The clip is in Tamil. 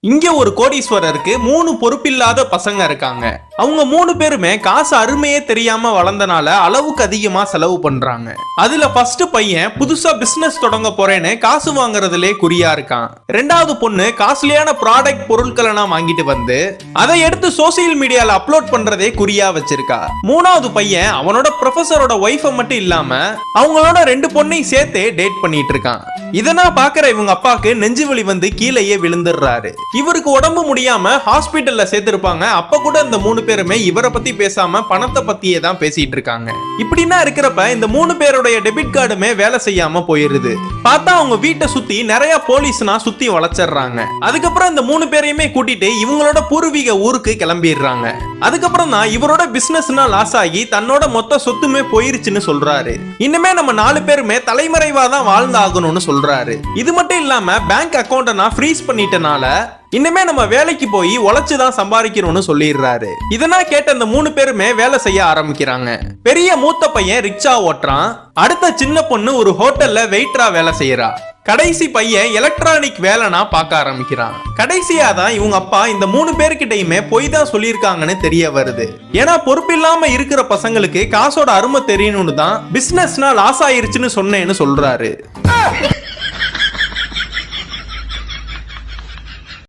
இங்க ஒரு கோடீஸ்வரருக்கு 3 பொறுப்பில்லாத பசங்க இருக்காங்க. அவங்க 3 பேருமே காசு அருமையே தெரியாம வளர்ந்தனால அளவுக்கு அதிகமா செலவு பண்றாங்க. அதுல ஃபர்ஸ்ட் பையன் புதுசா பிசினஸ் தொடங்க போறேன்னு காசு வாங்குறதுலே குறியா இருக்கான். ரெண்டாவது பொண்ணு காஸ்ட்லியான ப்ராடக்ட் பொருட்களை வாங்கிட்டு வந்து அதை எடுத்து சோசியல் மீடியால அப்லோட் பண்றதே குறியா வச்சிருக்கா. மூணாவது பையன் அவனோட ப்ரொஃபசரோட ஒய்ஃபை மட்டும் இல்லாம அவங்களோட 2 பொண்ணையும் சேர்த்து டேட் பண்ணிட்டு இருக்கான். இதெல்லாம் பாக்குற இவங்க அப்பாக்கு நெஞ்சு வலி வந்து கீழேயே விழுந்துடுறாரு. இவருக்கு உடம்பு முடியாம ஹாஸ்பிட்டல்ல சேர்த்திருப்பாங்க. அப்ப கூட இந்த 3 பேருமே இவரை பத்தி பேசாம பணத்தை பத்தியே தான் பேசிட்டு இருக்காங்க. இப்படின்னா இருக்கிறப்ப இந்த 3 பேருடைய டெபிட் கார்டுமே வேலை செய்யாம போயிருது. பார்த்தா அவங்க வீட்டை சுத்தி நிறைய போலீஸ்னா சுத்தி வளைச்சிடுறாங்க. அதுக்கப்புறம் இந்த 3 பேரையுமே கூட்டிட்டு இவங்களோட பூர்வீக ஊருக்கு கிளம்பிடுறாங்க. அதுக்கப்புறம் தான் இவரோட பிசினஸ்னா லாஸ் ஆகி தன்னோட மொத்த சொத்துமே போயிருச்சுன்னு சொல்றாரு. இன்னுமே நம்ம 4 பேருமே தலைமறைவா தான் வாழ்ந்தாகணும்னு சொல்றாரு. இது மட்டும் இல்லாம பேங்க் அக்கௌண்ட்டை நான் ஃப்ரீஸ் பண்ணிட்டனால இன்னுமே நம்ம வேலைக்கு போய் உழைச்சுதான் சம்பாதிக்கணும்னு சொல்லிடுறாரு. இதெல்லாம் கேட்ட அந்த 3 பேருமே வேலை செய்ய ஆரம்பிக்கிறாங்க. பெரிய மூத்த பையன் ரிக்ஷா ஓட்டுறான். அடுத்த சின்ன பொண்ணு ஒரு ஹோட்டல்ல வெயிட்டரா வேலை செய்யறா. கடைசி பையன் எலக்ட்ரானிக் வேலைனா பார்க்க ஆரம்பிக்கிறான். கடைசியா தான் இவங்க அப்பா இந்த 3 பேருக்கிட்டையுமே பொய் தான் சொல்லியிருக்காங்கன்னு தெரிய வருது. ஏன்னா பொறுப்பில்லாம இருக்கிற பசங்களுக்கு காசோட அருமை தெரியணும்னு தான் பிசினஸ்னா லாஸ் ஆயிருச்சுன்னு சொன்னேன்னு சொல்றாரு.